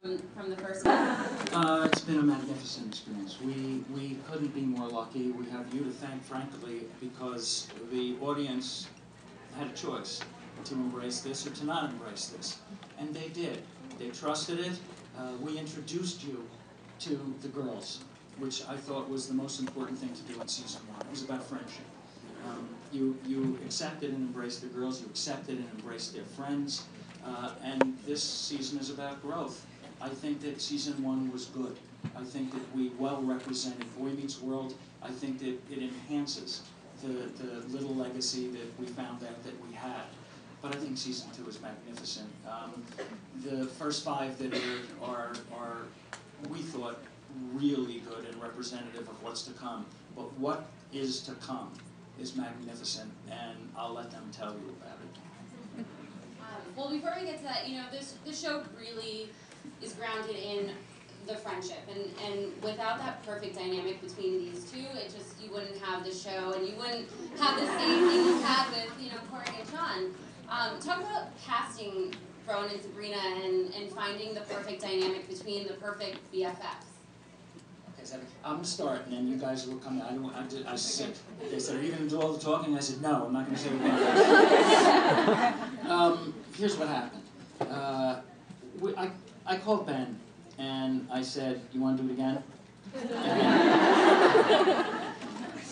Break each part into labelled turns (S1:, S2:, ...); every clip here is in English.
S1: from the first one?
S2: It's been a magnificent experience. We couldn't be more lucky. We have you to thank, frankly, because the audience had a choice to embrace this or to not embrace this. And they did. They trusted it. We introduced you to the girls, which I thought was the most important thing to do in season 1. It was about friendship. You accepted and embraced the girls. You accepted and embraced their friends. And this season is about growth. I think that season 1 was good. I think that we well represented Boy Meets World. I think that it enhances the little legacy that we found out that we had. But I think season 2 is magnificent. The first 5 that are we thought, really good and representative of what's to come. But what is to come is magnificent, and I'll let them tell you about it.
S1: Well, before we get to that, this show really is grounded in the friendship, and without that perfect dynamic between these two, you wouldn't have the show, and you wouldn't have the same thing you had with Corey and Sean. Talk about casting Rowan and Sabrina and finding the perfect dynamic between the perfect BFFs.
S2: I'm going to start, and then you guys will come in. I said, they said, are you going to do all the talking? I said, no, I'm not going to say a word. Here's what happened. I called Ben, and I said, you want to do it again?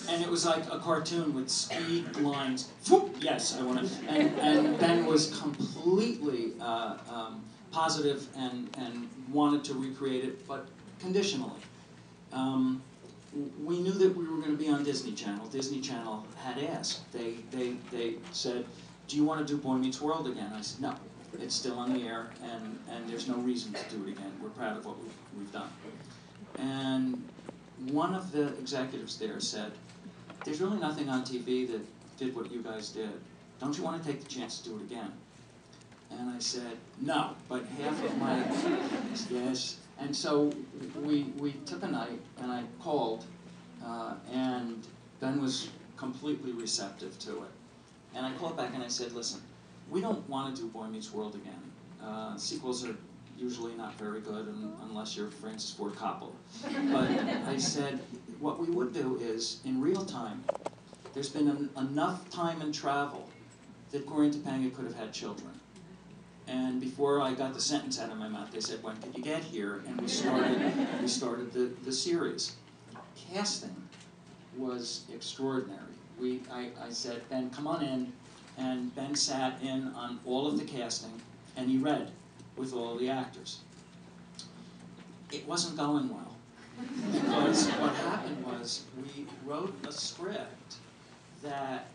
S2: And it was like a cartoon with speed lines. Yes, I want to. And Ben was completely positive and wanted to recreate it, but conditionally. We knew that we were going to be on Disney Channel. Disney Channel had asked. They said, do you want to do Boy Meets World again? I said, no. It's still on the air, and there's no reason to do it again. We're proud of what we've done. And one of the executives there said, there's really nothing on TV that did what you guys did. Don't you want to take the chance to do it again? And I said, no, but half of my, yes. And so we took a night, and I called, and Ben was completely receptive to it. And I called back and I said, listen, we don't want to do Boy Meets World again. Sequels are usually not very good unless you're Francis Ford Coppola. But I said, what we would do is, in real time, there's been enough time and travel that Corey and Topanga could have had children. And before I got the sentence out of my mouth, they said, when could you get here? And we started the series. Casting was extraordinary. I said, Ben, come on in. And Ben sat in on all of the casting, and he read with all of the actors. It wasn't going well, because what happened was we wrote a script that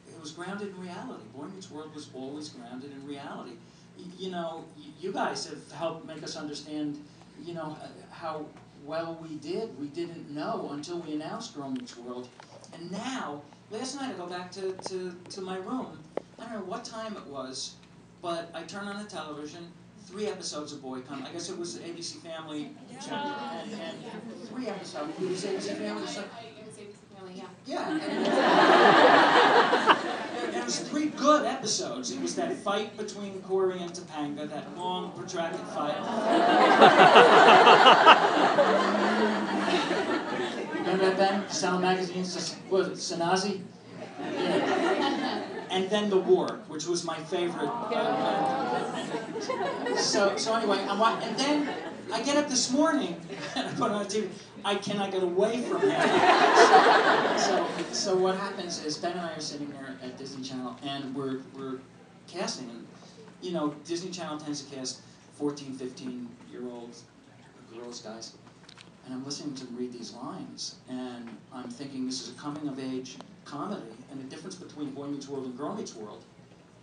S2: it was grounded in reality. Boy Meets World was always grounded in reality. You guys have helped make us understand, how well we did. We didn't know until we announced Girl Meets World. And now, last night I go back to my room. I don't know what time it was, but I turn on the television, 3 episodes of Boy Come. I guess it was ABC Family channel, and 3 episodes. It was ABC Family. So, yeah. And it was 3 good episodes. It was that fight between Corey and Topanga, that long, protracted fight. Remember that, Ben? Sound magazines, what was it, Sanazi? Yeah. And then the war, which was my favorite. So anyway, and then I get up this morning and I put on the TV. I cannot get away from him. So what happens is Ben and I are sitting there at Disney Channel, and we're casting. And Disney Channel tends to cast 14, 15-year-old girls, guys. And I'm listening to them read these lines, and I'm thinking this is a coming-of-age comedy, and the difference between Boy Meets World and Girl Meets World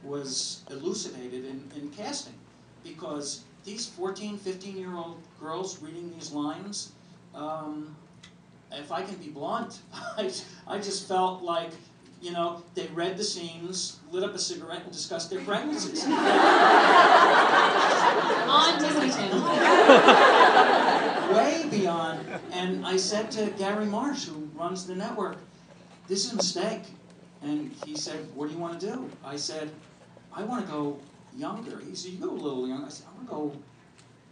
S2: was elucidated in casting, because these 14, 15-year-old girls reading these lines, if I can be blunt, I just felt like, they read the scenes, lit up a cigarette, and discussed their pregnancies.
S1: On Disney Channel.
S2: Way beyond. And I said to Gary Marsh, who runs the network, this is a mistake. And he said, what do you want to do? I said, I want to go younger. He said, you go a little younger. I said, I want to go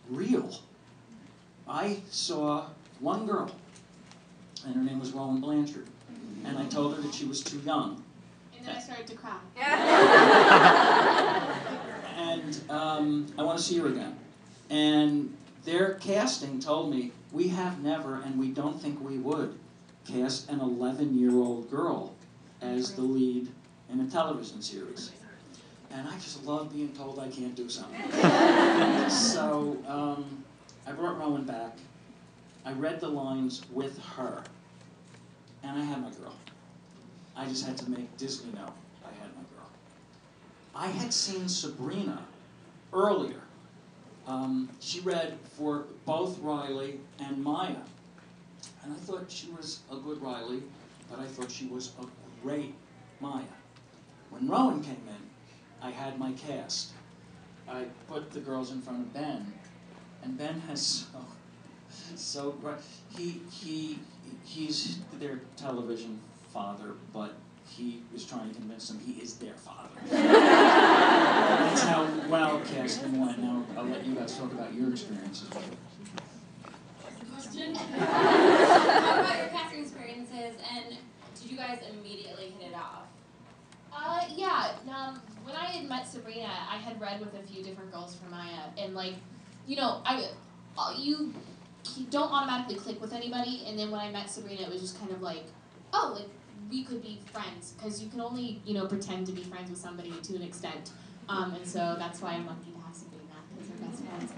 S2: real. I saw one girl, and her name was Rowan Blanchard, and I told her that she was too young.
S3: And then I started to cry.
S2: And I want to see her again. And their casting told me, we have never, and we don't think we would, cast an 11-year-old girl as the lead in a television series. And I just love being told I can't do something. So I brought Rowan back. I read the lines with her. And I had my girl. I just had to make Disney know I had my girl. I had seen Sabrina earlier. She read for both Riley and Maya. And I thought she was a good Riley, but I thought she was a great Maya. When Rowan came in, I had my cast. I put the girls in front of Ben, and Ben has so great. He's their television father, but he is trying to convince them he is their father. That's how well casting went. Now I'll let you guys talk about your experiences with it.
S1: Question. Talk about your casting experiences, and did you guys immediately hit it off?
S3: Yeah. When I had met Sabrina, I had read with a few different girls for Maya, and like, you know, you don't automatically click with anybody, and then when I met Sabrina, it was just kind of like, oh, like we could be friends, because you can only, you know, pretend to be friends with somebody to an extent, and so that's why I'm lucky to have Sabrina, because we're best friends.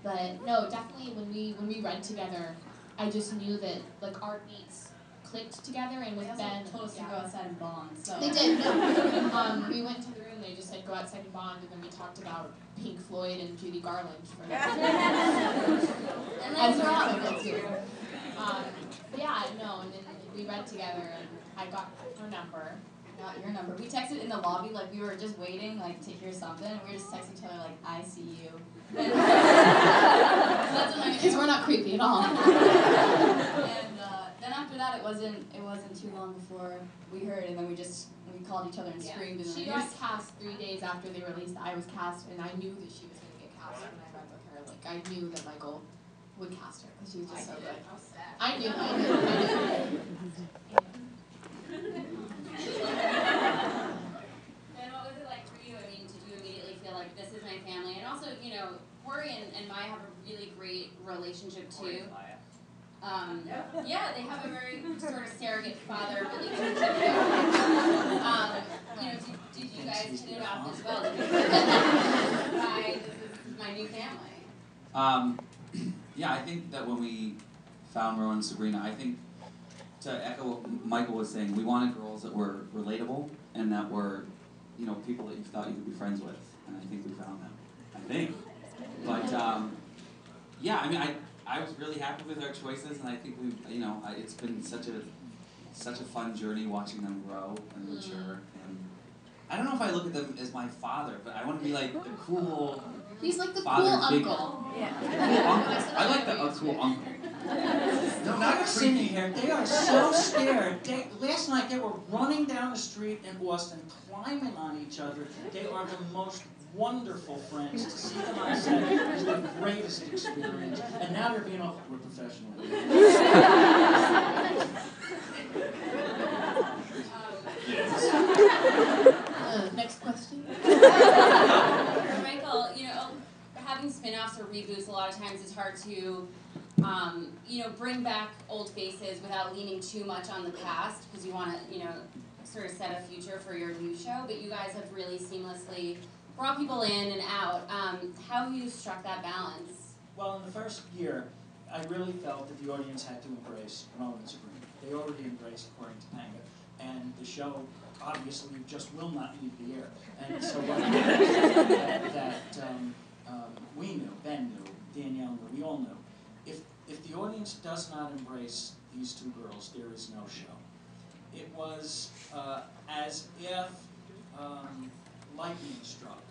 S3: But no, definitely when we read together, I just knew that like our beats clicked together, and with Ben,
S4: told us to go outside and bond. So
S3: they did. We went to the room. They just said go outside and bond, and then we talked about Pink Floyd and Judy Garland for
S1: And that's
S3: ironic too. Yeah, no, and then we read together, and I got her number.
S4: got your number. We texted in the lobby like we were just waiting like to hear something. And we were just texting each other like I see you.
S3: Because we're not creepy at all.
S4: And then after that, it wasn't too long before we heard, and then we called each other and screamed. And
S3: She
S4: then
S3: got cast 3 days after they released that I was cast, and I knew that she was going to get cast when I read with her. Like I knew that Michael would cast her because she was just so good. I knew.
S1: And what was it like for you? I mean, did you immediately feel like this is my family? And also, you know, Corey and Maya have a really great relationship too. Yeah, they have a very sort of surrogate father relationship. You know, did you guys hit it off as well? This is my new family.
S5: Yeah, I think that when we found Rowan and Sabrina, I think, to echo what Michael was saying, we wanted girls that were relatable and that were, you know, people that you thought you could be friends with, and I think we found them. I think. But, yeah, I mean, I was really happy with our choices, and I think we, you know, it's been such a fun journey watching them grow and mature. And I don't know if I look at them as my father, but I want to be like the cool.
S3: He's like the
S5: father
S3: cool
S5: figure.
S3: uncle.
S5: Yeah. Cool uncle. I like the cool uncle.
S2: No, not sitting here. They are so scared. Last night they were running down the street in Boston, climbing on each other. They are the most wonderful friends. To see them on set is the greatest experience. And now they're being all, we're professional.
S3: Next question.
S1: Michael, you know, having spin-offs or reboots, a lot of times it's hard to, you know, bring back old faces without leaning too much on the past, because you want to, you know, sort of set a future for your new show. But you guys have really seamlessly brought people in and out. How have you struck that balance?
S2: Well, in the first year, I really felt that the audience had to embrace Rowan and Sabrina. They already embraced According to Panga, and the show obviously just will not leave the air. And so what I did that we knew, Ben knew, Danielle knew, we all knew. If the audience does not embrace these two girls, there is no show. It was as if lightning struck,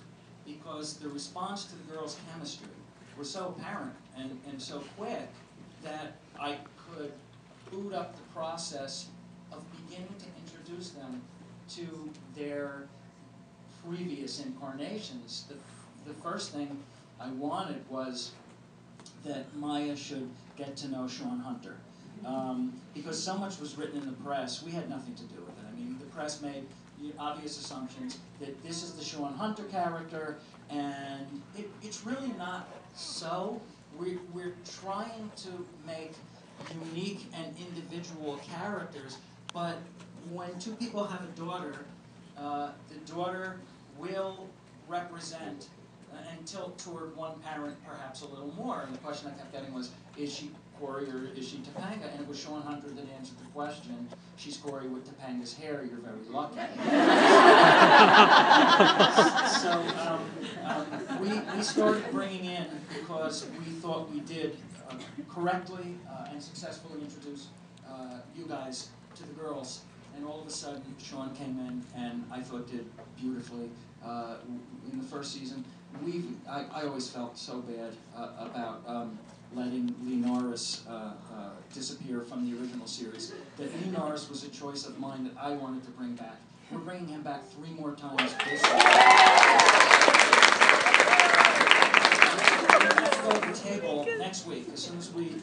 S2: because the response to the girls' chemistry was so apparent and so quick that I could boot up the process of beginning to introduce them to their previous incarnations. The first thing I wanted was that Maya should get to know Sean Hunter. Because so much was written in the press, we had nothing to do with it. I mean, the press made obvious assumptions that this is the Sean Hunter character, and it's really not so. We're trying to make unique and individual characters, but when two people have a daughter, the daughter will represent and tilt toward one parent perhaps a little more. And the question I kept getting was, is she Corey or is she Topanga? And it was Sean Hunter that answered the question. She's Corey with Topanga's hair, you're very lucky. So we started bringing in, because we thought we did correctly and successfully introduce you guys to the girls. And all of a sudden, Sean came in and I thought did beautifully in the first season. I always felt so bad about letting Lee Norris disappear from the original series. That Lee Norris was a choice of mine that I wanted to bring back. We're bringing him back 3 more times this year. We're going to go to the table next week. As soon as we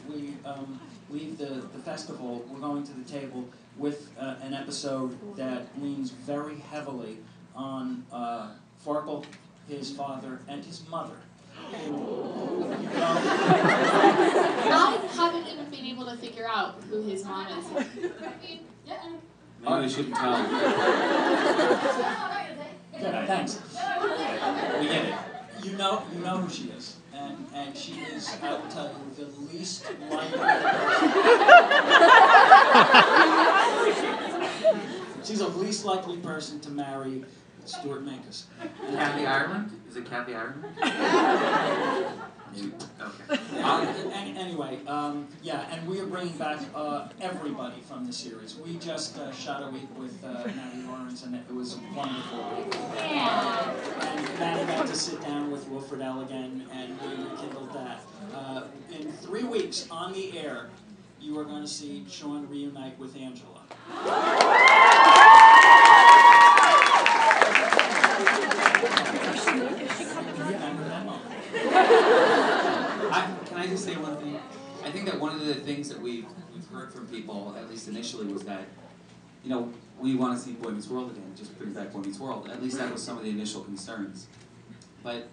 S2: leave the festival, we're going to the table with an episode that leans very heavily on Farkle, his father, and his mother.
S3: I haven't even been able to figure out who his mom is. I mean, yeah.
S5: Maybe we shouldn't tell.
S2: Good, thanks.
S5: We get it.
S2: You know who she is, and she is, I will tell you, the least likely person. She's the least likely person to marry Stuart Minkus.
S5: Kathy Ireland? Is it Kathy Ireland? Okay.
S2: Anyway, yeah, and we are bringing back everybody from the series. We just shot a week with Matty Lawrence, and it was a wonderful week. And Matty got to sit down with Wilfred L. again, and we rekindled that. In 3 weeks on the air, you are going to see Sean reunite with Angela.
S5: Can I just say one thing? I think that one of the things that we've heard from people, at least initially, was that, you know, we want to see Boy Meets World again, just bring back Boy Meets World. At least that was some of the initial concerns. But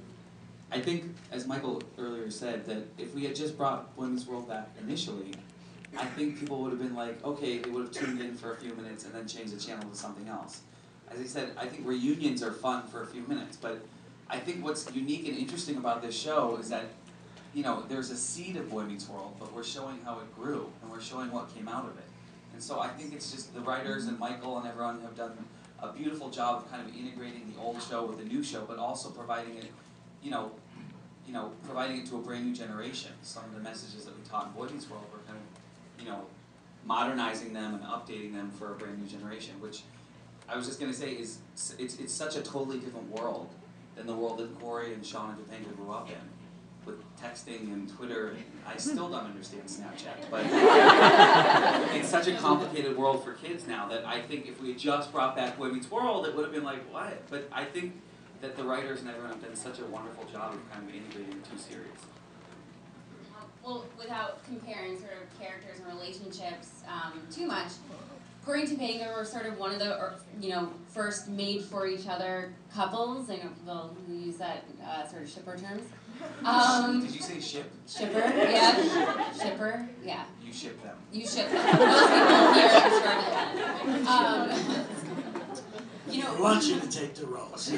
S5: I think, as Michael earlier said, that if we had just brought Boy Meets World back initially, I think people would have been like, okay, they would have tuned in for a few minutes and then changed the channel to something else. As I said, I think reunions are fun for a few minutes, but I think what's unique and interesting about this show is that, you know, there's a seed of Boy Meets World, but we're showing how it grew, and we're showing what came out of it. And so I think it's just the writers and Michael and everyone have done a beautiful job of kind of integrating the old show with the new show, but also providing it, providing it to a brand new generation. Some of the messages that we taught in Boy Meets World were kind of, modernizing them and updating them for a brand new generation, which I was just going to say is, it's such a totally different world than the world that Corey and Sean and Topanga grew up in, with texting and Twitter. I still don't understand Snapchat, but it's such a complicated world for kids now that I think if we had just brought back Boy Meets World, it would have been like, what? But I think that the writers and everyone have done such a wonderful job of kind of integrating the two series.
S1: Well, without comparing sort of characters and relationships too much, Corey and Topanga were sort of one of the, first made-for-each-other couples. I know people who use that sort of shipper terms.
S5: Did you say ship?
S1: Shipper, yeah. Shipper, yeah.
S5: You ship them.
S1: You ship them. Most people here describe it that.
S2: I want you to take the roles.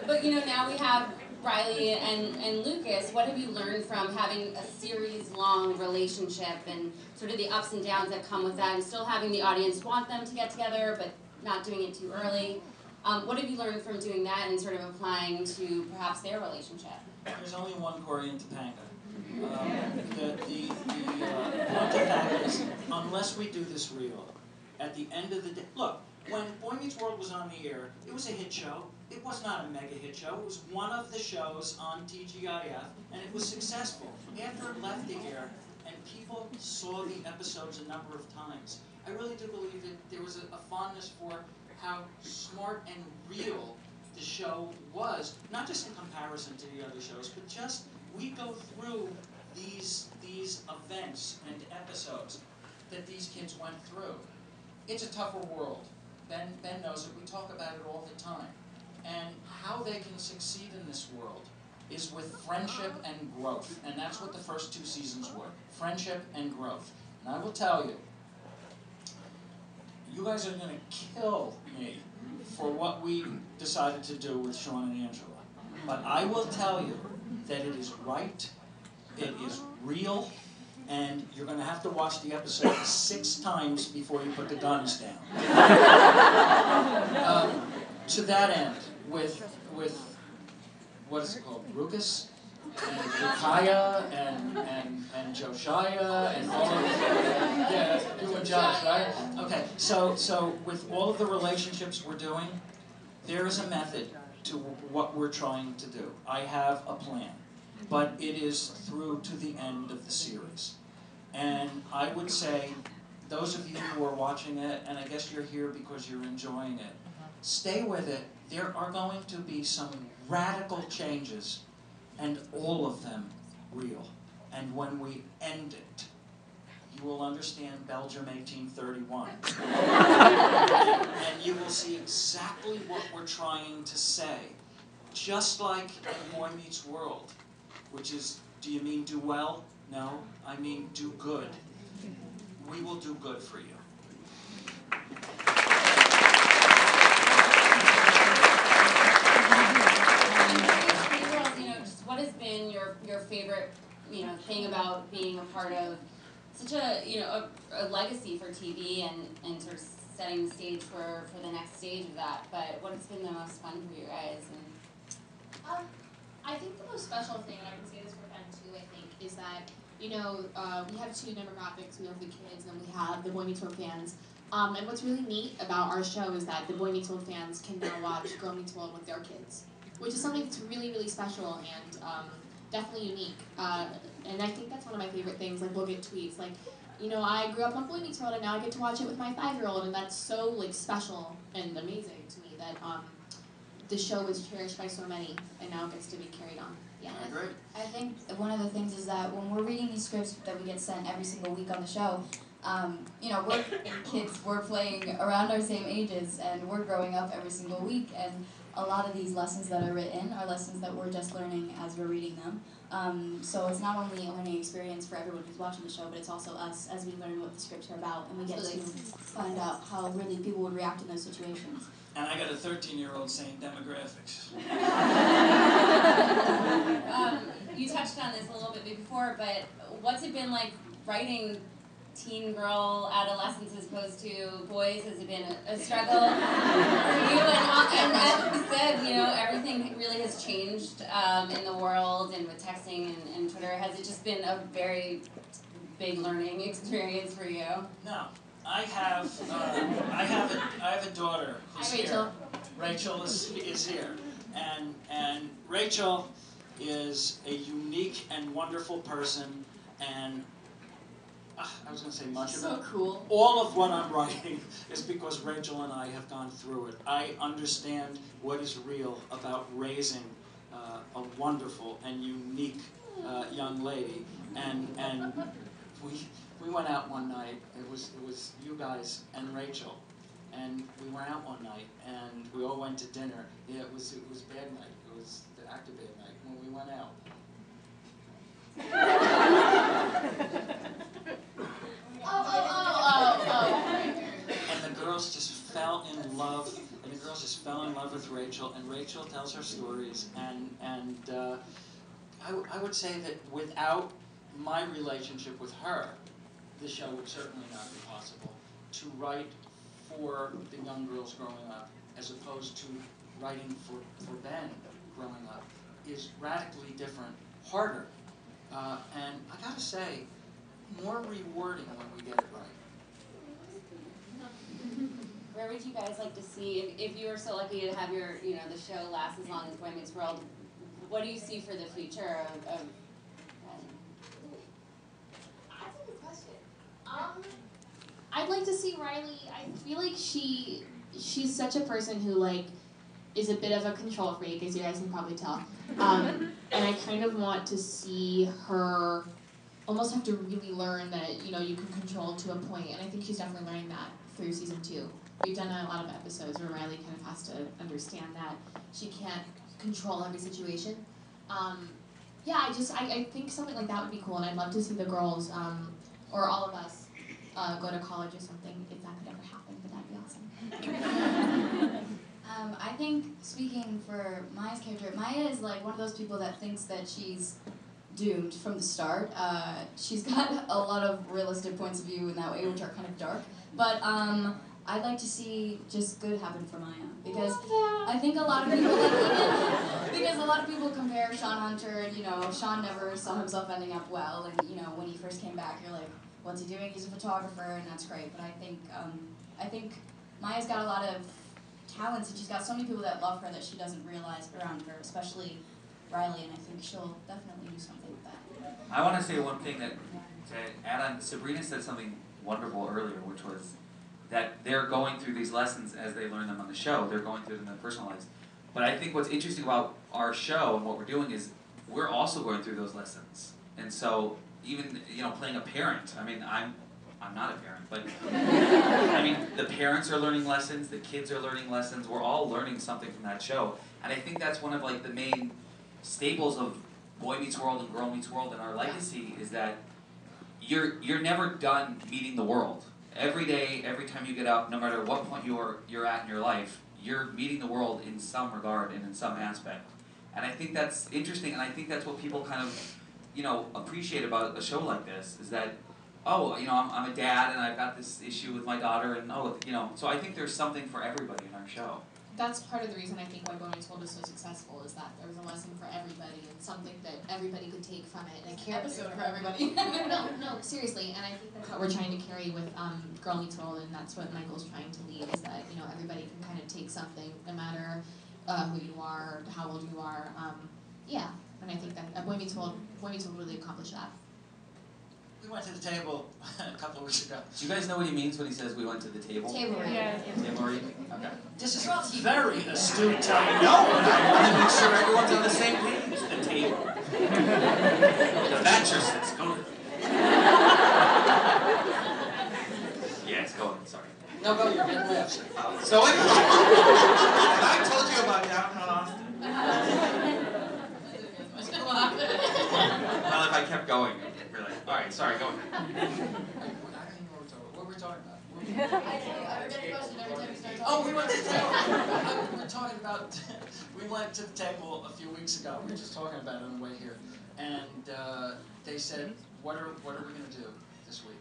S1: But now we have Riley and Lucas. What have you learned from having a series-long relationship and sort of the ups and downs that come with that, and still having the audience want them to get together, but not doing it too early? What have you learned from doing that and sort of applying to perhaps their relationship?
S2: There's only one Corey and Topanga. The point of that is, unless we do this real, at the end of the day, look, when Boy Meets World was on the air, it was a hit show. It was not a mega hit show. It was one of the shows on TGIF, and it was successful. After it left the air, and people saw the episodes a number of times, I really do believe that there was a fondness for how smart and real the show was, not just in comparison to the other shows, but just we go through these events and episodes that these kids went through. It's a tougher world. Ben knows it. We talk about it all the time. And how they can succeed in this world is with friendship and growth. And that's what the first 2 seasons were. Friendship and growth. And I will tell you, you guys are going to kill me for what we decided to do with Sean and Angela. But I will tell you that it is right, it is real, and you're going to have to watch the episode 6 times before you put the guns down. To that end, with what is it called, Ruckus, and Rukaya, and Josiah, and all of yeah, you and Josh, right? Okay, so with all of the relationships we're doing, there is a method to what we're trying to do. I have a plan, but it is through to the end of the series. And I would say, those of you who are watching it, and I guess you're here because you're enjoying it, stay with it. There are going to be some radical changes, and all of them real. And when we end it, you will understand Belgium 1831. And you will see exactly what we're trying to say. Just like in Boy Meets World, which is, do you mean do well? No, I mean do good. We will do good for you.
S1: What has been your favorite thing about being a part of such a a legacy for TV and sort of setting the stage for the next stage of that? But what has been the most fun for you guys?
S3: I think the most special thing, and I can say this for Ben too, I think, is that we have 2 demographics. We have the kids and we have the Boy Meets World fans. And what's really neat about our show is that the Boy Meets World fans can now watch Girl Meets World with their kids, which is something that's really, really special and definitely unique. And I think that's one of my favorite things. Like, we'll get tweets like, I grew up on Boy Meets World and now I get to watch it with my 5-year-old, and that's so special and amazing to me that the show was cherished by so many and now gets to be carried on. Yeah,
S2: I agree.
S4: I think one of the things is that when we're reading these scripts that we get sent every single week on the show, we're kids, we're playing around our same ages, and we're growing up every single week, and a lot of these lessons that are written are lessons that we're just learning as we're reading them. So it's not only a learning experience for everyone who's watching the show, but it's also us as we learn what the scripts are about, and we get to find out how really people would react in those situations.
S2: And I got a 13-year-old saying demographics.
S1: You touched on this a little bit before, but what's it been like writing teen girl adolescence as opposed to boys? Has it been a struggle for you? And as we said, everything really has changed in the world, and with texting and Twitter. Has it just been a very big learning experience for you?
S2: No. I have a daughter who's
S3: Hi, Rachel.
S2: here. Rachel is here, and Rachel is a unique and wonderful person, and I was going to say much of it.
S3: So cool.
S2: All of what I'm writing is because Rachel and I have gone through it. I understand what is real about raising a wonderful and unique young lady, and we went out one night. It was you guys and Rachel, and we went out one night and we all went to dinner. Yeah, it was bad night. It was the actor bad night when we went out. And the girls just fell in love. And the girls just fell in love with Rachel. And Rachel tells her stories. And I would say that without my relationship with her, the show would certainly not be possible. To write for the young girls growing up, as opposed to writing for Ben growing up, is radically different, harder, and I gotta say, more rewarding when we get it right.
S1: Where would you guys like to see, if you were so lucky to have your, the show last as long as Boy Meets World, what do you see for the future of
S3: That's a good question. I'd like to see Riley. I feel like she's such a person who is a bit of a control freak, as you guys can probably tell. And I kind of want to see her almost have to really learn that, you know, you can control to a point, and I think she's definitely learning that through season 2. We've done a lot of episodes where Riley kind of has to understand that she can't control every situation. Yeah, I think something like that would be cool, and I'd love to see the girls, or all of us, go to college or something, if that could ever happen, but that'd be awesome.
S4: I think, speaking for Maya's character, Maya is like one of those people that thinks that she's doomed from the start. She's got a lot of realistic points of view in that way, which are kind of dark. But I'd like to see just good happen for Maya, because I think a lot of people, because a lot of people compare Sean Hunter, and, you know, Sean never saw himself ending up well, and, you know, when he first came back, you're like, what's he doing? He's a photographer, and that's great. But I think Maya's got a lot of talents, and she's got so many people that love her that she doesn't realize around her, especially Riley, and I think she'll definitely do something with that.
S5: I want to say one thing that to add on. Sabrina said something wonderful earlier, which was that they're going through these lessons as they learn them on the show. They're going through them in their personal lives. But I think what's interesting about our show and what we're doing is we're also going through those lessons. And so even, you know, playing a parent, I mean, I'm not a parent, but I mean, the parents are learning lessons, the kids are learning lessons, we're all learning something from that show. And I think that's one of like the main staples of Boy Meets World and Girl Meets World and our legacy is that you're never done meeting the world. Every day, every time you get up, no matter what point you're at in your life, you're meeting the world in some regard and in some aspect. And I think that's interesting, and I think that's what people kind of, you know, appreciate about a show like this, is that, oh, you know, I'm a dad and I've got this issue with my daughter, and oh, you know, so I think there's something for everybody in our show.
S3: That's part of the reason I think why Boy Meets World is so successful, is that there was a lesson for everybody and something that everybody could take from it, and a character for everybody. No, seriously, and I think that's what we're trying to carry with Girl Meets World, and that's what Michael's trying to lead, is that, you know, everybody can kind of take something, no matter who you are, how old you are. Yeah, and I think that Boy Meets World really accomplished that.
S2: We went to the table a couple of weeks ago.
S5: Do you guys know what he means when he says we went to the table?
S3: Table read.
S6: Yeah.
S5: Table read? Okay.
S2: This is very astute telling. No, I want to make sure everyone's on the same page. The table. The mattress is going.
S5: Yeah, it's going, sorry.
S2: No, go, you're getting left.
S5: So anyway, I told you about downtown Austin. Well, if I kept going, really. All right, sorry, go ahead.
S2: I don't even know what we're talking about. Oh, we went to the table. We were talking about, we went to the table a few weeks ago. We were just talking about it on the way here. And they said, what are we going to do this week?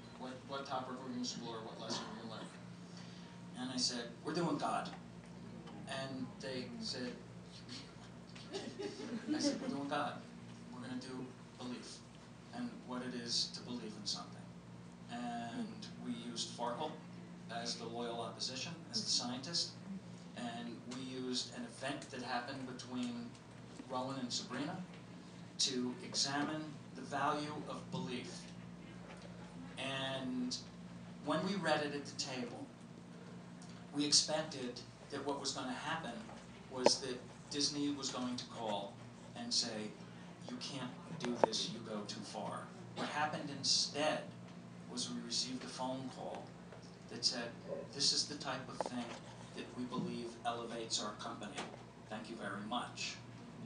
S2: What topic are we going to explore? What lesson are we going to learn? And I said, we're doing God. And they said, I said, we're doing God. We're going to do belief and what it is to believe in something. And we used Farkle as the loyal opposition, as the scientist. And we used an event that happened between Rowan and Sabrina to examine the value of belief. And when we read it at the table, we expected that what was going to happen was that Disney was going to call and say, you can't do this, you go too far. What happened instead was we received a phone call that said, this is the type of thing that we believe elevates our company. Thank you very much.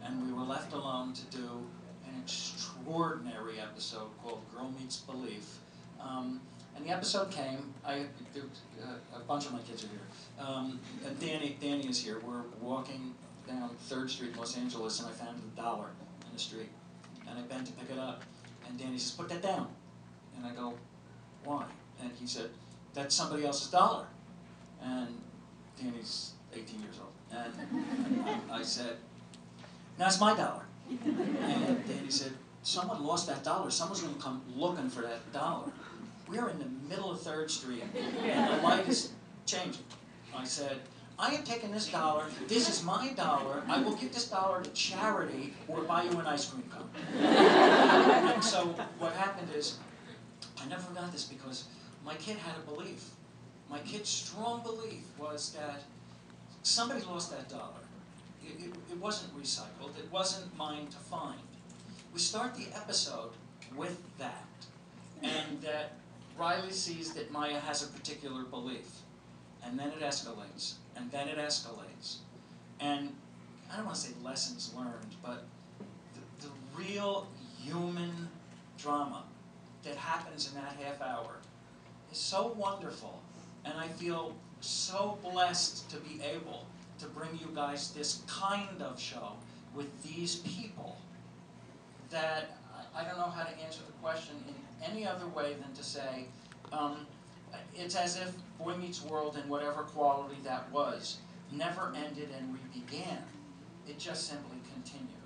S2: And we were left alone to do an extraordinary episode called Girl Meets Belief. And the episode came, a bunch of my kids are here. And Danny is here. We're walking down 3rd Street in Los Angeles, and I found $1 in the street. And I bent to pick it up. And Danny says, put that down. And I go, why? And he said, that's somebody else's dollar. And Danny's 18 years old. And I said, no, it's my dollar. And Danny said, someone lost that dollar. Someone's going to come looking for that dollar. We're in the middle of 3rd Street, and the light is changing. I said, I am taking this dollar. This is my dollar. I will give this dollar to charity or buy you an ice cream cone. And so what happened is, I never forgot this because my kid had a belief. My kid's strong belief was that somebody lost that dollar. it wasn't recycled, it wasn't mine to find. We start the episode with that, and that Riley sees that Maya has a particular belief, and then it escalates, and then it escalates. And I don't want to say lessons learned, but the real human drama that happens in that half hour is so wonderful, and I feel so blessed to be able to bring you guys this kind of show with these people that I don't know how to answer the question in any other way than to say it's as if Boy Meets World, in whatever quality that was, never ended and re-began. It just simply continued.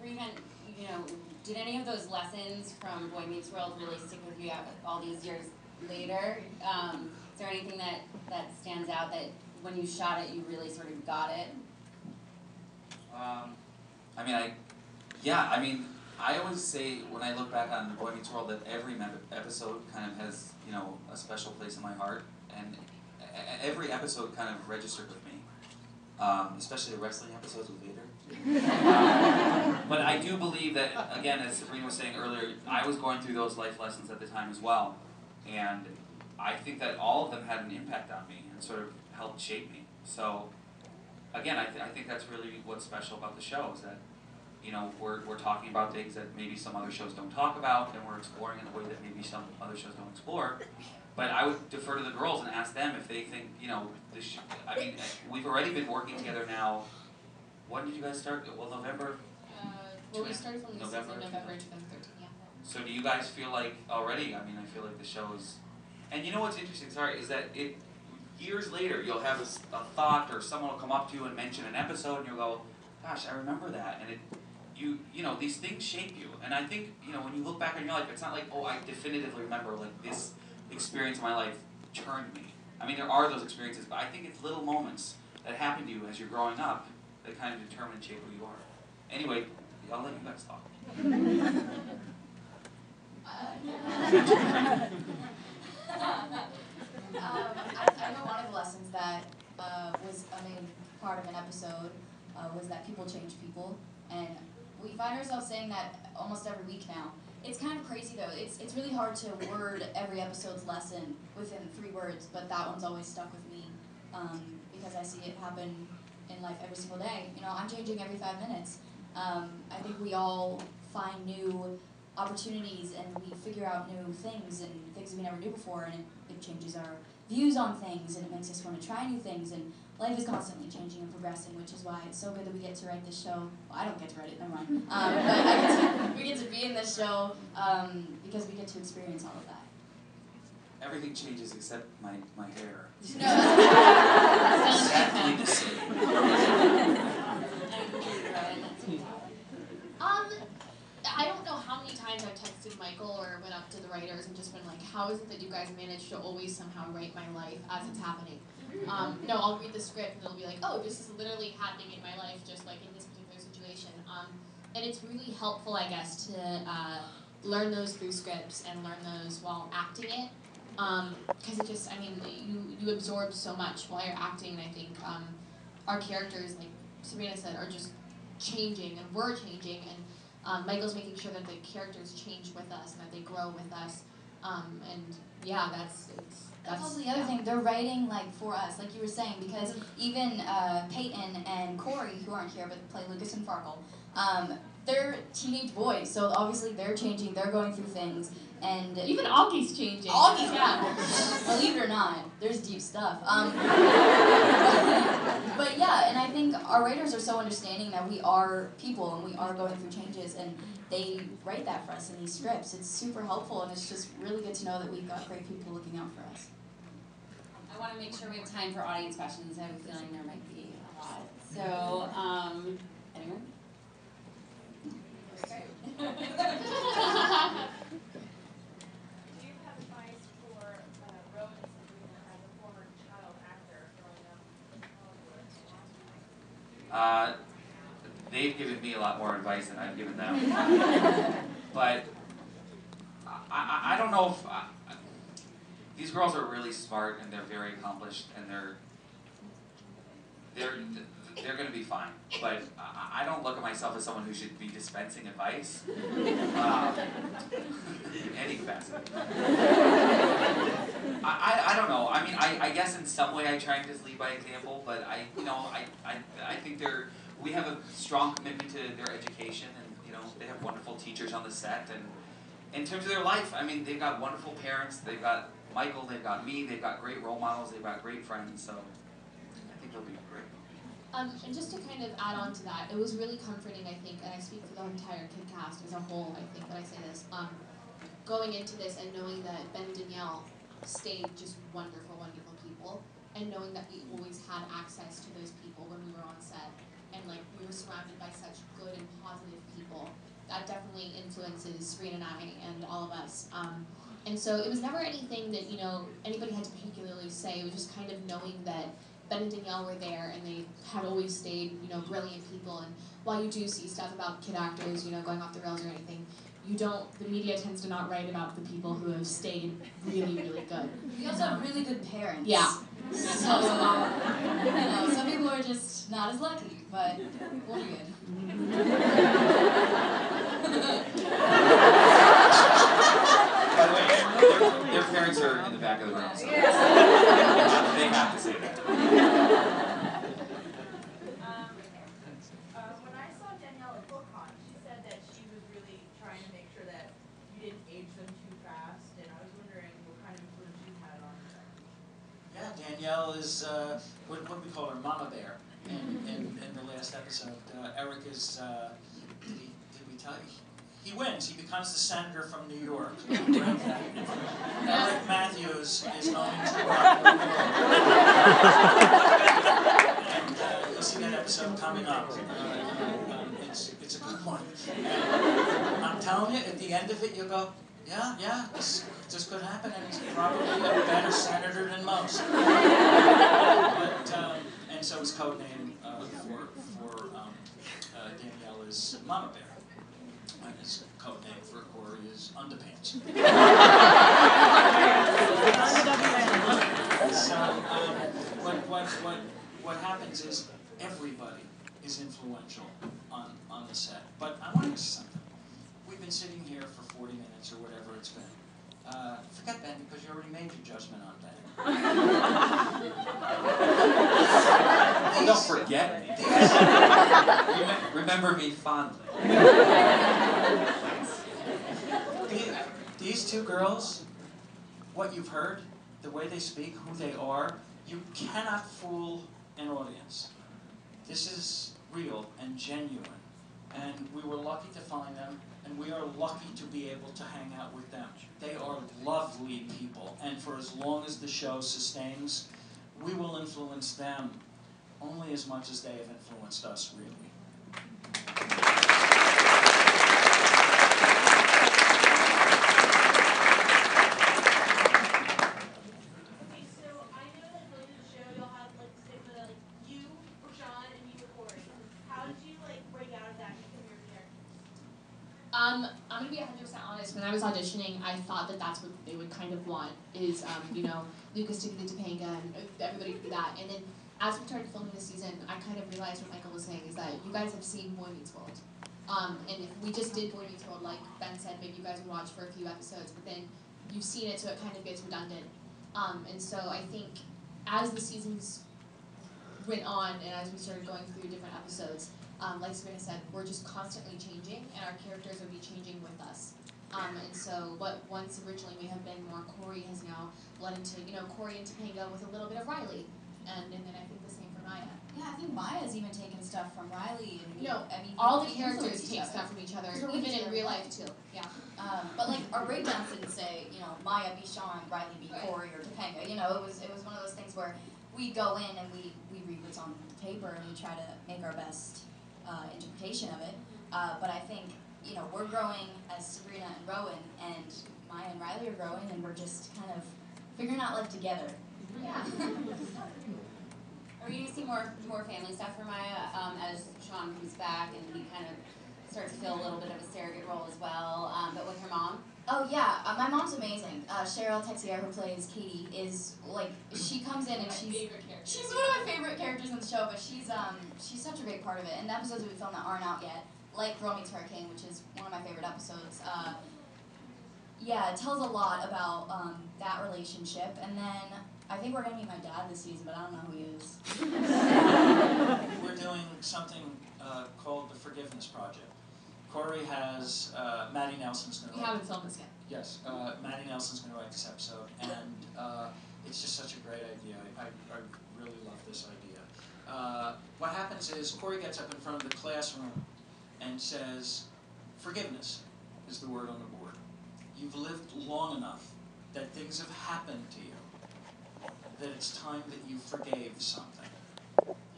S1: Or even, you know, did any of those lessons from Boy Meets World really stick with you all these years later? Is there anything that stands out that when you shot it, you really sort of got it?
S5: I always say when I look back on Boy Meets World that every episode kind of has, you know, a special place in my heart, and every episode kind of registered with me, especially the wrestling episodes with Vader. But I do believe that, again, as Sabrina was saying earlier, I was going through those life lessons at the time as well, and I think that all of them had an impact on me and sort of helped shape me. So, again, I think that's really what's special about the show, is that, you know, we're talking about things that maybe some other shows don't talk about, and we're exploring in a way that maybe some other shows don't explore. But I would defer to the girls and ask them if they think, you know, we've already been working together now. When did you guys start? Well, November?
S3: We started filming this in November 2013, yeah.
S5: So do you guys feel like already, I feel like the show is, and you know what's interesting, is that years later you'll have a thought, or someone will come up to you and mention an episode, and you'll go, gosh, I remember that, and you know, these things shape you. And I think, you know, when you look back on your life, it's not like, oh, I definitively remember, like, this experience in my life turned me. There are those experiences, but I think it's little moments that happen to you as you're growing up that kind of determine and shape who you are. Anyway, I'll let you guys talk.
S4: I know one of the lessons that was a main part of an episode was that people change people, and we find ourselves saying that almost every week now. It's kind of crazy though. It's really hard to word every episode's lesson within 3 words, but that one's always stuck with me because I see it happen in life every single day. You know, I'm changing every 5 minutes. I think we all find new opportunities and we figure out new things and things we never knew before, and it changes our views on things, and it makes us want to try new things, and life is constantly changing and progressing, which is why it's so good that we get to write this show. Well, I don't get to write it, never mind. But we get to be in this show because we get to experience all of that.
S5: Everything changes except my hair.
S4: No.
S5: Sadly to say.
S3: I don't know how many times I've texted Michael or went up to the writers and just been like, how is it that you guys manage to always somehow write my life as it's happening? No, I'll read the script and it'll be like, oh, this is literally happening in my life, just like in this particular situation. And it's really helpful, I guess, to learn those through scripts and learn those while acting it. Because it just, you absorb so much while you're acting, and I think our characters, like Sabrina said, are just changing, and we're changing, and Michael's making sure that the characters change with us and that they grow with us. And yeah, that's
S4: also the other thing. They're writing like for us, like you were saying, because even Peyton and Corey, who aren't here but play Lucas and Farkle, they're teenage boys, so obviously they're changing. They're going through things, and
S3: even Augie's changing.
S4: Augie's, yeah. Believe it or not, there's deep stuff. But yeah, and I think our writers are so understanding that we are people and we are going through changes, and they write that for us in these scripts. It's super helpful, and it's just really good to know that we've got great people looking out for us.
S1: I want to make sure we have time for audience questions. I have a feeling there might be a lot. So, anyone?
S6: Do you have advice for Rowan and Sabrina as a former child actor growing up in Hollywood?
S5: They've given me a lot more advice than I've given them. But I don't know if these girls are really smart, and they're very accomplished, and they're going to be fine. But I don't look at myself as someone who should be dispensing advice in any capacity. I don't know. I mean, I guess in some way I try and just lead by example, but I think we have a strong commitment to their education, and they have wonderful teachers on the set, and in terms of their life, I mean, they've got wonderful parents, they've got Michael, they've got me, they've got great role models, they've got great friends, so I think they'll be great.
S3: And just to kind of add on to that, it was really comforting, I think, and I speak for the entire Kid cast as a whole, I think, when I say this, going into this and knowing that Ben and Danielle stayed just wonderful, wonderful people, and knowing that we always had access to those people when we were on set, and like we were surrounded by such good and positive people, that definitely influences Serena and I and all of us. And so it was never anything that anybody had to particularly say. It was just kind of knowing that Ben and Danielle were there, and they had always stayed brilliant people. And while you do see stuff about kid actors going off the rails or anything, the media tends to not write about the people who have stayed really, really good.
S4: We also have really good parents.
S3: Yeah.
S4: So, some people are just not as lucky, but we'll be good.
S5: By the way, their parents are in the back of the room, so they have to say that.
S6: When I saw Danielle at BookCon, she said that she was really trying to make sure that you didn't age them too fast, and I was wondering what kind of influence you had on her.
S2: Yeah, Danielle is what we call her, Mama Bear. In the last episode, Eric is. Did we tell you? He wins. He becomes the senator from New York. Eric Matthews is going to New York. And you'll see that episode coming up. It's a good one. And I'm telling you, at the end of it, you'll go, yeah, this could happen, and he's probably a better senator than most. But, and so his code name for Danielle is Mama Bear. And his code name for Corey is Underpants. So what happens is everybody is influential on the set. But I want to say something. We've been sitting here for 40 minutes or whatever it's been. Forget Ben, because you already made your judgment on Ben.
S5: Don't forget me. Remember me fondly.
S2: These two girls, what you've heard, the way they speak, who they are, you cannot fool an audience. This is real and genuine. And we were lucky to find them, and we are lucky to be able to hang out with them. They are lovely people, and for as long as the show sustains, we will influence them only as much as they have influenced us, really.
S3: I'm gonna be 100% honest. When I was auditioning, I thought that that's what they would kind of want is, Lucas to be the Topanga and everybody to be that. And then as we started filming the season, I kind of realized what Michael was saying is that you guys have seen Boy Meets World. And if we just did Boy Meets World, like Ben said, maybe you guys would watch for a few episodes, but then you've seen it, so it kind of gets redundant. And so I think as the seasons went on and as we started going through different episodes, like Sabrina said, we're just constantly changing, and our characters will be changing with us. And so what once originally may have been more Corey has now bled into, Corey and Topanga with a little bit of Riley. And then I think the same for Maya.
S4: Yeah, I think Maya's even taken stuff from Riley. And
S3: all the characters take stuff from each other, even in real life too. Yeah.
S4: But like our breakdowns didn't say, Maya be Sean, Riley be Corey or Topanga. It was one of those things where we go in and we read what's on the paper and we try to make our best interpretation of it. But I think, we're growing as Sabrina and Rowan, and Maya and Riley are growing, and we're just kind of figuring out life together.
S1: Yeah. Are we going to see more family stuff for Maya as Sean comes back and he kind of start to feel a little bit of a surrogate role as well, but with her mom.
S4: Oh yeah, my mom's amazing. Cheryl Texier, who plays Katie, is like, she comes in and she's one of my favorite characters in the show, but she's such a great part of it. And the episodes that we filmed that aren't out yet, like Girl Meets Hurricane, which is one of my favorite episodes. Yeah, it tells a lot about that relationship. And then I think we're gonna meet my dad this season, but I don't know who he is.
S2: We're doing something called the Forgiveness Project. Corey has, Maddie Nelson's going to
S3: We haven't filmed this yet.
S2: Yes, Maddie Nelson's going to write this episode, and it's just such a great idea. I really love this idea. What happens is Corey gets up in front of the classroom and says, forgiveness is the word on the board. You've lived long enough that things have happened to you, that it's time that you forgave something.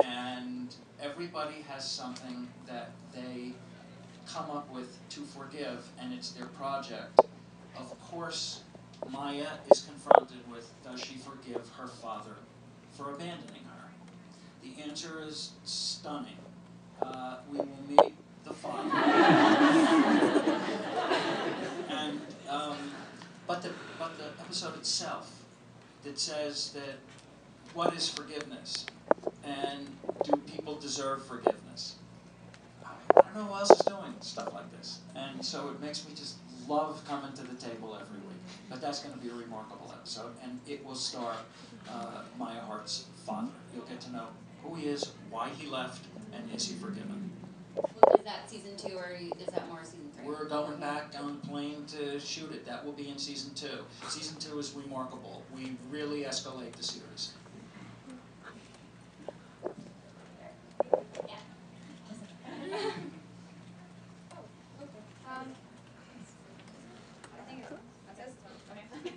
S2: And everybody has something that they come up with to forgive, and it's their project. Of course, Maya is confronted with, does she forgive her father for abandoning her? The answer is stunning. We will meet the father. And, but the episode itself that says that, what is forgiveness? And do people deserve forgiveness? I don't know who else is doing stuff like this. And so it makes me just love coming to the table every week. But that's going to be a remarkable episode, and it will star Maya Hart's father. You'll get to know who he is, why he left, and is he forgiven.
S1: Is that season 2 or is that more season 3?
S2: We're going back on the plane to shoot it. That will be in season 2. Season 2 is remarkable. We really escalate the series.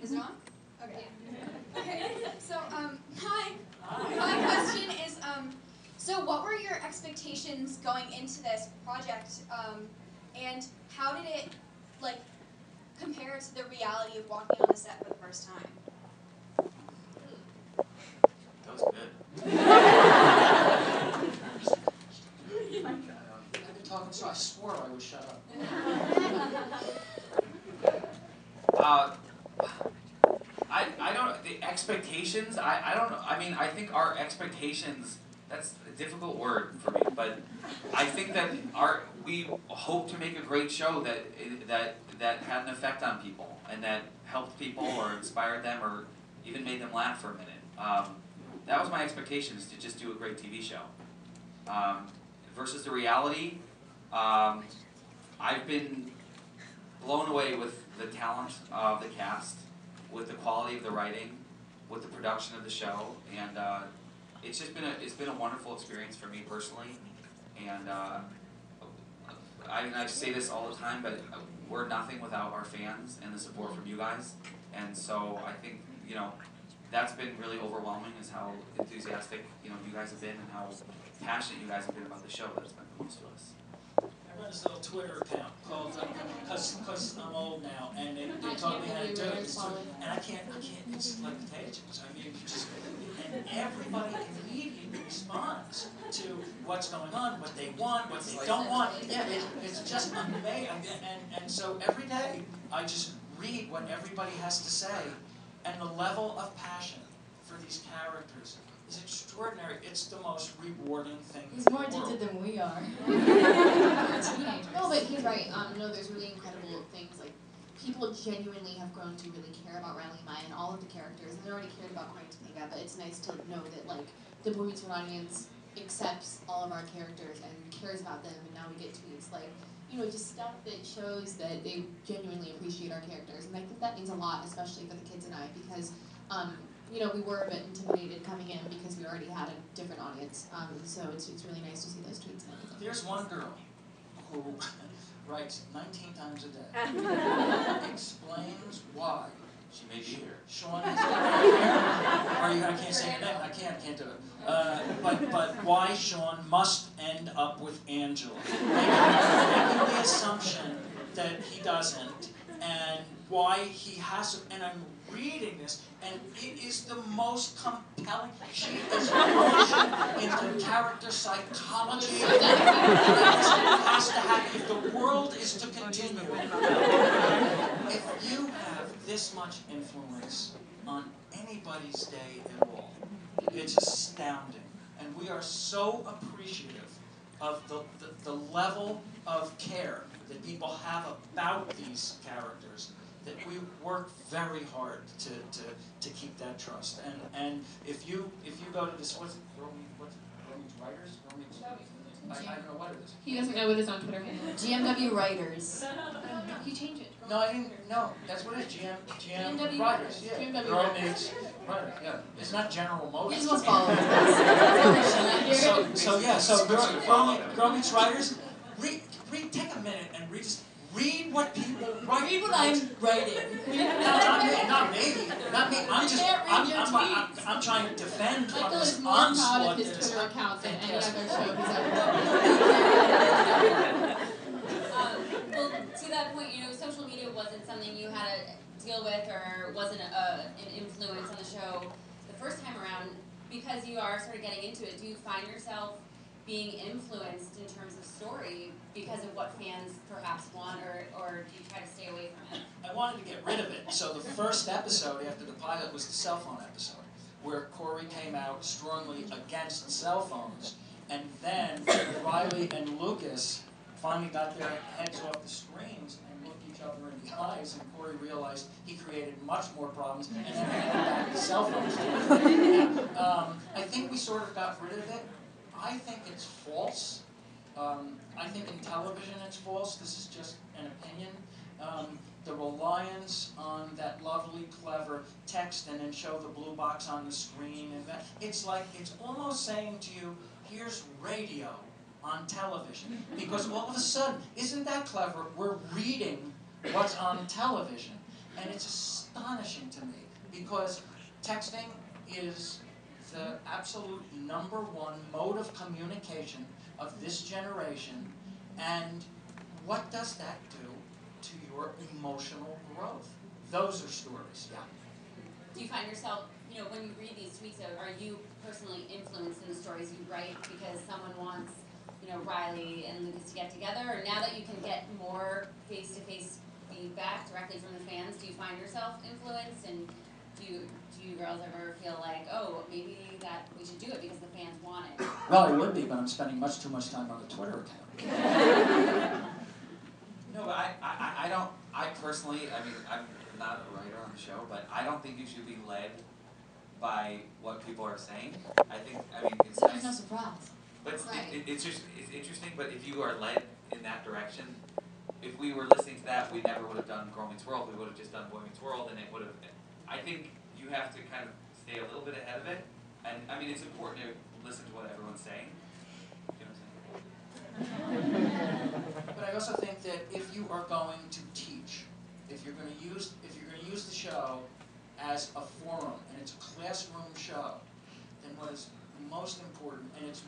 S7: Is it on? Okay. Okay. So, hi. My question is, so what were your expectations going into this project, and how did it, like, compare to the reality of walking on a set for the first time?
S5: That was good.
S2: I've been talking so I swore I would shut up.
S5: I don't, the expectations, I don't know, I mean, I think our expectations, that's a difficult word for me, but I think that we hope to make a great show that had an effect on people, and that helped people or inspired them or even made them laugh for a minute. That was my expectation, is to just do a great TV show. Versus the reality, I've been blown away with the talent of the cast, with the quality of the writing, with the production of the show, and it's been a wonderful experience for me personally. And I say this all the time, but we're nothing without our fans and the support from you guys. And so I think, you know, that's been really overwhelming, is how enthusiastic, you know, you guys have been and how passionate you guys have been about the show. That's meant the most to us.
S2: I run this little Twitter account called, because I'm old now, and they taught me how to do it. And I can't, it's like contagious. I mean, and everybody immediately responds to what's going on, what they want, what they don't want. Yeah, it's just amazing. And so every day, I just read what everybody has to say, and the level of passion for these characters is extraordinary. It's the most rewarding thing.
S4: He's more addicted than we are.
S3: No, but he's right. No, there's really incredible things. Like, people genuinely have grown to really care about Riley and Maya and all of the characters, and they already cared about Quantumania, but it's nice to know that, like, the Boy Meets World audience accepts all of our characters and cares about them, and now we get tweets like, you know, just stuff that shows that they genuinely appreciate our characters, and I think that means a lot, especially for the kids and I, because, you know, we were a bit intimidated coming in because we already had a different audience, so it's really nice to see those tweets and everything.
S2: There's one girl who writes 19 times a day, explains why.
S5: She may be here.
S2: Sean is here. I can't say your name. I can't do it. But why Sean must end up with Angela. Making the assumption that he doesn't, and why he has to, and I'm reading this, and it is the most compelling. She is launching into character psychology. It has to happen. If the continue, if you have this much influence on anybody's day at all, it's astounding. And we are so appreciative of the level of care that people have about these characters, that we work very hard to keep that trust. And if you go to this, what's Writers? I don't know what it is.
S3: He doesn't know what his own Twitter handle is.
S4: GMW Writers.
S3: You change it.
S2: No, I didn't know. That's what it is. GM
S3: GMW
S2: Writers. Yeah.
S3: GMW
S2: Girl
S3: Writers.
S2: Meets Writers. Yeah. It's not General Motors.
S4: He just wants followers.
S2: So Girl Meets Writers. Read. Take a minute and read what people write.
S4: Read what I'm writing.
S2: Not me. I'm trying to defend from
S3: Michael
S2: this
S3: is more proud of
S2: onslaught
S3: his
S2: that is
S3: Twitter account than any
S2: Yes.
S3: other show he's ever done.
S1: Well, to that point, social media wasn't something you had to deal with or wasn't an influence on the show the first time around. Because you are sort of getting into it, do you find yourself being influenced in terms of story because of what fans perhaps want, or do you try to stay away from it?
S2: I wanted to get rid of it. So the first episode after the pilot was the cell phone episode, where Corey came out strongly against cell phones. And then Riley and Lucas finally got their heads off the screens and looked each other in the eyes, and Corey realized he created much more problems, and then they went back to cell phones. I think we sort of got rid of it. I think it's false. I think in television it's false. This is just an opinion. The reliance on that lovely, clever text and then show the blue box on the screen, and that, it's almost saying to you, here's radio on television. Because all of a sudden, isn't that clever? We're reading what's on television. And it's astonishing to me, because texting is the absolute #1 mode of communication of this generation, and what does that do to your emotional growth? Those are stories, yeah.
S1: Do you find yourself, when you read these tweets, are you personally influenced in the stories you write because someone wants, Riley and Lucas to get together, or now that you can get more face-to-face feedback directly from the fans, do you find yourself influenced, and do you girls ever feel like, oh, maybe that we should do it because the fans want it?
S2: Well, I would be, but I'm spending much too much time on the Twitter account.
S5: No, but I personally, I'm not a writer on the show, but I don't think you should be led by what people are saying. It's
S4: So there's no
S5: nice.
S4: surprise.
S5: But
S1: Right.
S5: it's interesting, but if you are led in that direction, if we were listening to that, we never would have done Girl Meets World, we would have just done Boy Meets World, and it would have, I think you have to kind of stay a little bit ahead of it, and it's important to listen to what everyone's saying. You know what I'm saying?
S2: But I also think that if you are going to teach, if you're going to use the show as a forum and it's a classroom show, then what is most important, and it's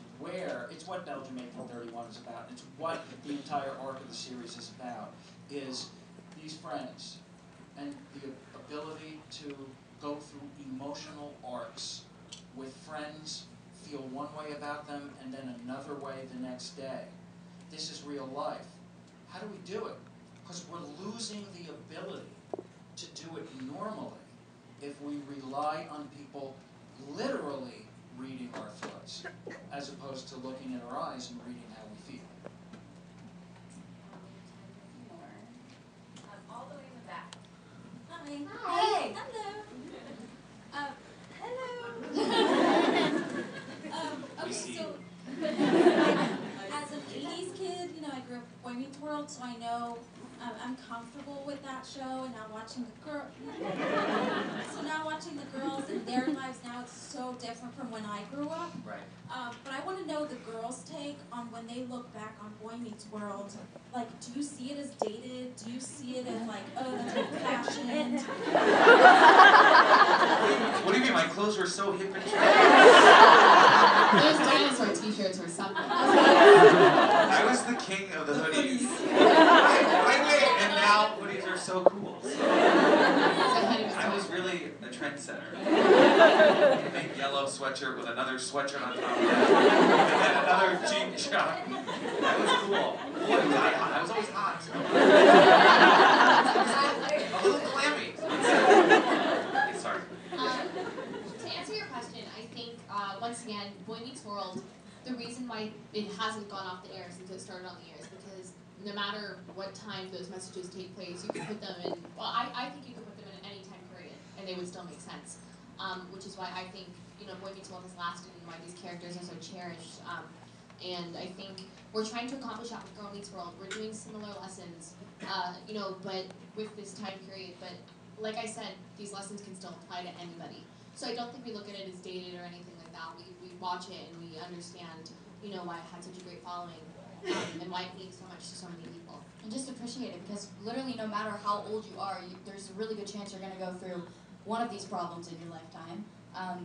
S2: what Belgium 1831 is about, it's what the entire arc of the series is about, is these friends and the ability to go through emotional arcs with friends, feel one way about them and then another way the next day. This is real life. How do we do it? Because we're losing the ability to do it normally if we rely on people literally reading our thoughts, as opposed to looking at our eyes and reading how we feel.
S6: All the way in the back.
S7: Hi.
S6: Hey.
S7: Hello.
S6: Okay,
S5: see
S6: so as an 80s kid, I grew up with Boy Meets World, so I know I'm comfortable with that show, and now watching the girls and their lives now, it's so different from when I grew up.
S5: Right.
S6: But I want to know the girls' take on when they look back on Boy Meets World. Like, do you see it as dated? Do you see it as like, oh, that's old-fashioned?
S5: What do you mean? My clothes were so hip and trendy.
S3: Those dinosaur t-shirts were something.
S5: I was the king of the hoodies. Wait, and now hoodies are so cool. So I was really a trendsetter. A big yellow sweatshirt with another sweatshirt on top of it, and then another jean jacket. That was cool. Boy, was I hot. I was always hot. A little clammy. Sorry.
S3: To answer your question, I think, once again, Boy Meets World, the reason why it hasn't gone off the air since it started on the air is because no matter what time those messages take place, you can put them in, well, I think you can put them in any time period, and they would still make sense. Which is why I think, Boy Meets World has lasted and why these characters are so cherished. And I think we're trying to accomplish that with Girl Meets World. We're doing similar lessons, but with this time period. But like I said, these lessons can still apply to anybody. So I don't think we look at it as dated or anything like that. We watch it and we understand, why it had such a great following, and why it means so much to so many people.
S4: And just appreciate it, because literally no matter how old you are, there's a really good chance you're going to go through one of these problems in your lifetime.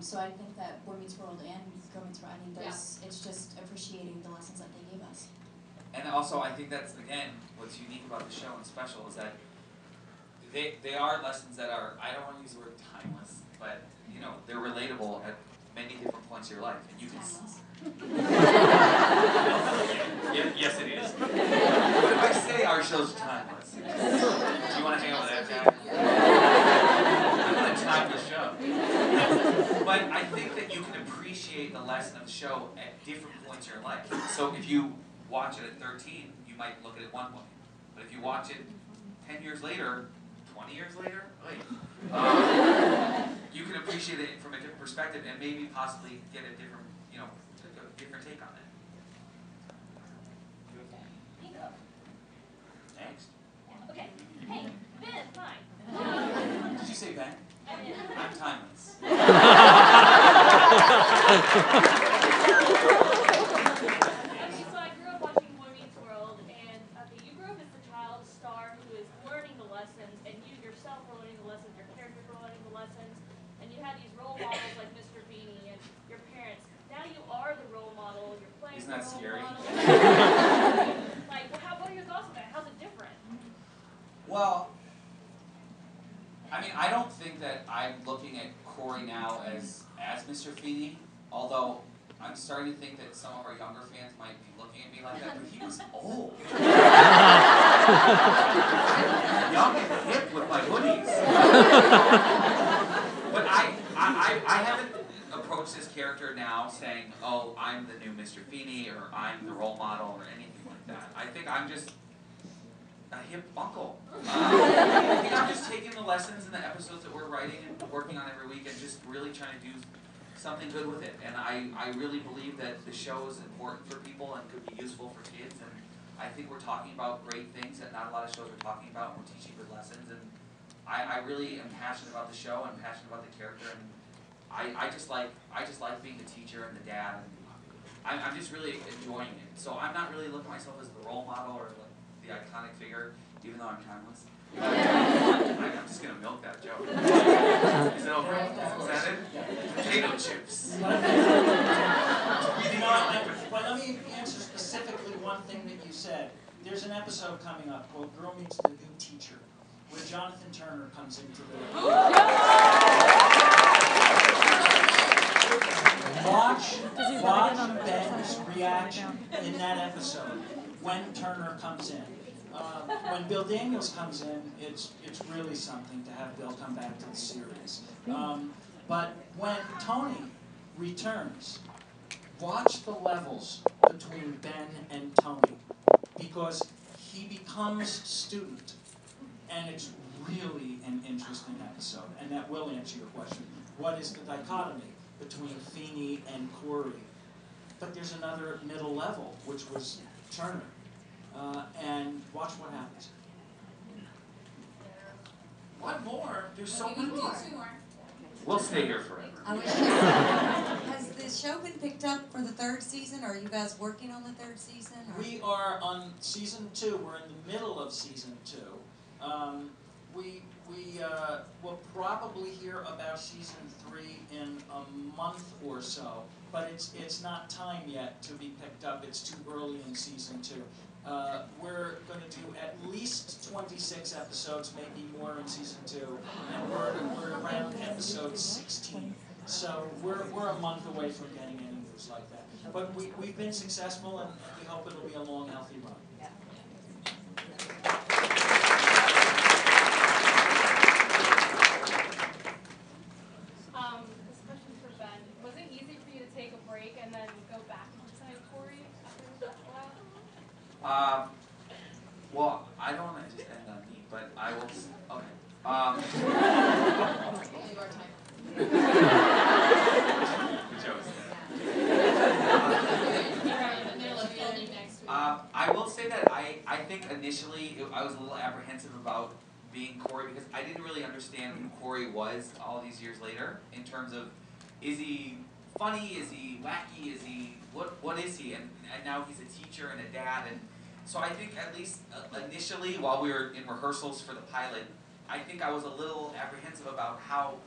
S4: So I think that Boy Meets World and Girl Meets World, it's just appreciating the lessons that they gave us.
S5: And also, I think that's, again, what's unique about the show and special is that they are lessons that are, I don't want to use the word timeless, but, they're relatable at many different points of your life. And you can yes, it is. But if I say our show's timeless, do you want to hang out with that guy? I'm going to time the show. But I think that you can appreciate the lesson of the show at different points in your life. So if you watch it at 13, you might look at it one way. But if you watch it 10 years later, 20 years later, you can appreciate it from a different perspective and maybe possibly get a different, a different take on it. Next.
S8: Okay. Hey, Ben, hi.
S5: Did you say Ben? I'm timeless.
S8: Okay, so I grew up watching Boy Meets World, and you grew up as the child star who is learning the lessons, and you yourself were learning the lessons, your characters were learning the lessons, and you had these role models like Mr. Beanie and your parents. Now you are the role model, you're playing
S5: Isn't
S8: the
S5: that
S8: role
S5: scary?
S8: model. What are your thoughts on that? How's it different?
S5: Well, I don't think that I'm looking at Corey now as Mr. Feeney, although I'm starting to think that some of our younger fans might be looking at me like that, but he was old. Young and hip with my hoodies. But I haven't approached this character now saying, oh, I'm the new Mr. Feeney, or I'm the role model, or anything like that. I think I'm just a hip uncle. I think I'm just taking the lessons in the episodes that we're writing and working on every week and just really trying to do something good with it. And I really believe that the show is important for people and could be useful for kids. And I think we're talking about great things that not a lot of shows are talking about, and we're teaching good lessons. And I really am passionate about the show. I'm passionate about the character, and I just like being the teacher and the dad. And I'm just really enjoying it. So I'm not really looking at myself as the role model or the iconic figure, even though I'm timeless. I'm just going to milk that joke. Is it over? Is that it? Potato chips.
S2: But let me answer specifically one thing that you said. There's an episode coming up called Girl Meets the New Teacher, where Jonathan Turner comes into the... Watch Ben's reaction in that episode when Turner comes in. When Bill Daniels comes in, it's really something to have Bill come back to the series. But when Tony returns, watch the levels between Ben and Tony, because he becomes student, and it's really an interesting episode, and that will answer your question. What is the dichotomy between Feeney and Corey? But there's another middle level, which was Turner. And watch what happens.
S5: One more? There's so
S1: We
S5: many.
S1: can do 2 more.
S5: We'll stay here forever.
S9: Has the show been picked up for the 3rd season? Are you guys working on the 3rd season? Or?
S2: We are on season 2. We're in the middle of season 2. We will probably hear about season 3 in a month or so, but it's not time yet to be picked up. It's too early in season 2. We're going to do at least 26 episodes, maybe more in season 2, and we're around episode 16 So we're a month away from getting any news like that. But we've been successful, and we hope it'll be a long, healthy run.
S8: This question's for Ben. Was it easy for you to take a break and then go back to playing Corey after a while?
S5: Well, I don't want to just end on me, but I will. Okay.
S3: Only our time.
S5: I will say that I think initially I was a little apprehensive about being Corey because I didn't really understand who Corey was all these years later in terms of, is he funny, is he wacky, is he, what is he? And now he's a teacher and a dad, and so I think at least initially while we were in rehearsals for the pilot, I think I was a little apprehensive about how,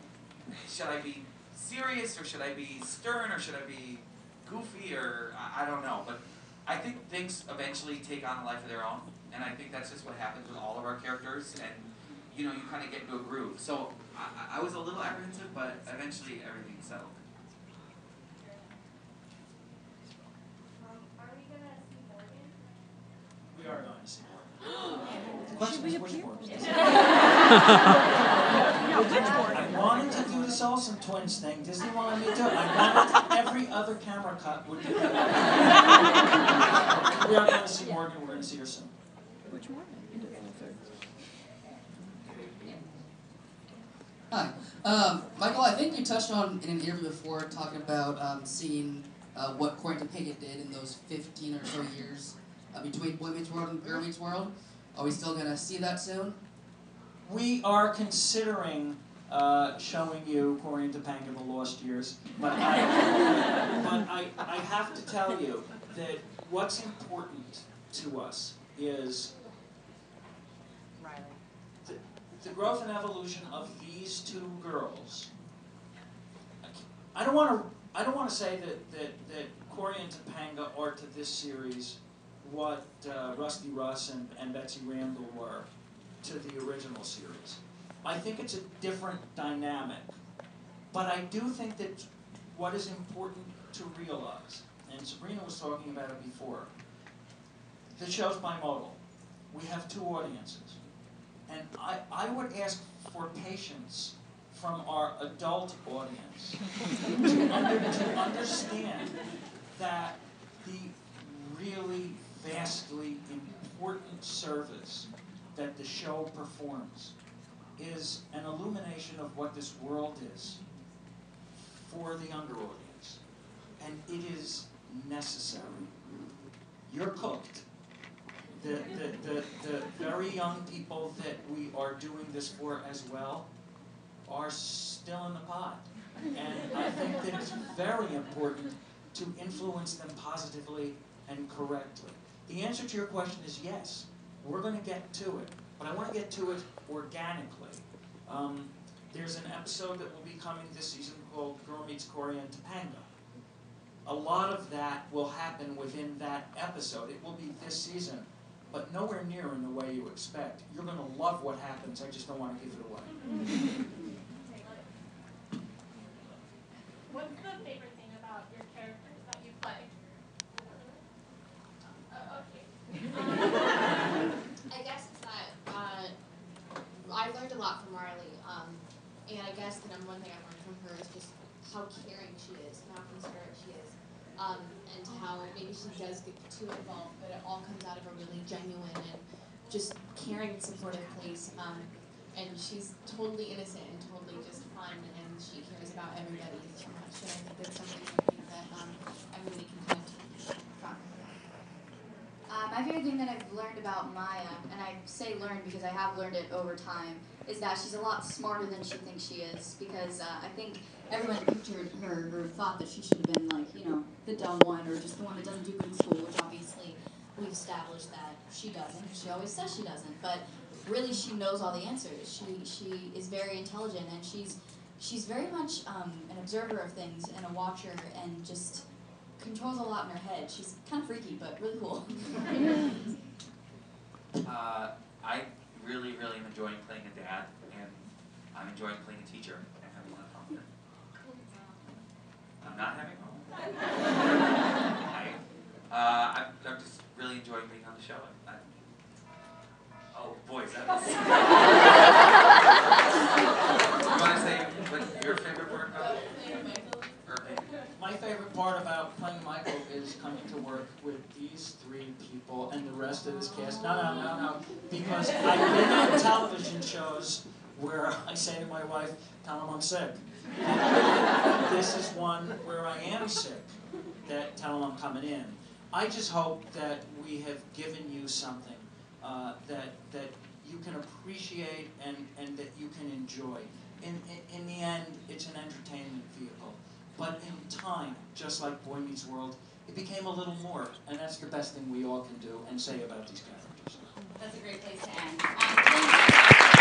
S5: should I be serious or should I be stern or should I be goofy or I don't know, but I think things eventually take on a life of their own, and I think that's just what happens with all of our characters, and you kind of get into a groove. So I was a little apprehensive, but eventually everything settled.
S8: Are we gonna see Morgan?
S2: We are going to see Morgan. The question is, which Morgan? I wanted to do this Olsen Twins thing. Disney wanted me to do it. I wanted every other camera cut would be We are going to see Morgan. We're going to see her soon.
S10: Which Morgan?
S11: Hi. Michael, I think you touched on in an interview before talking about seeing what Corey Topanga did in those 15 or so years between Boy Meets World and Girl Meets World. Are we still going to see that soon?
S2: We are considering showing you Corey and Topanga the Lost Years, but I have to tell you that what's important to us is the growth and evolution of these two girls. I don't want to say that Corey and Topanga are to this series what Rusty Russ and Betsy Randall were to the original series. I think it's a different dynamic, but I do think that what is important to realize, and Sabrina was talking about it before, the show's bimodal. We have two audiences. And I would ask for patience from our adult audience to understand that the really vastly important service that the show performs is an illumination of what this world is for the younger audience. And it is necessary. You're cooked. The very young people that we are doing this for as well are still in the pot. And I think that it's very important to influence them positively and correctly. The answer to your question is yes. We're going to get to it. But I want to get to it organically. There's an episode that will be coming this season called Girl Meets Corey and Topanga. A lot of that will happen within that episode. It will be this season, but nowhere near in the way you expect. You're going to love what happens. I just don't want to give it away.
S8: What's the favorite thing about your characters that you play? Okay.
S3: I guess it's that I learned a lot from Marley, and I guess the number one thing I learned from her is just how caring she is, and how considerate she is, and how maybe she does get too involved, but it all comes out of a really genuine and just caring and supportive place. And she's totally innocent and totally just fun, and she cares about everybody so much. And I think that's something that I really can connect from.
S4: My favorite thing that I've learned about Maya, and I say learned because I have learned it over time, is that she's a lot smarter than she thinks she is. Because I think everyone pictured her or thought that she should have been like, the dumb one or just the one that doesn't do good in school, which obviously we've established that she doesn't. She always says she doesn't, but really she knows all the answers. She is very intelligent, and she's very much an observer of things and a watcher, and just controls a lot in her head. She's kind of freaky, but really cool.
S5: I really am enjoying playing a dad, and I'm enjoying playing a teacher and having a lot of fun with it.
S10: not having home. I'm just really enjoying being on the show. Oh, boys, that was... You want to say what your favorite part about it? Or maybe?
S2: My favorite part about playing Michael is coming to work with these three people and the rest of this cast. No. Because I've been on television shows where I say to my wife, tell them I'm sick. This is one where I am sick, that tell them I'm coming in. I just hope that we have given you something that you can appreciate and that you can enjoy. In the end, it's an entertainment vehicle. But in time, just like Boy Meets World, it became a little more, and that's the best thing we all can do and say about these characters.
S1: That's a great place to end.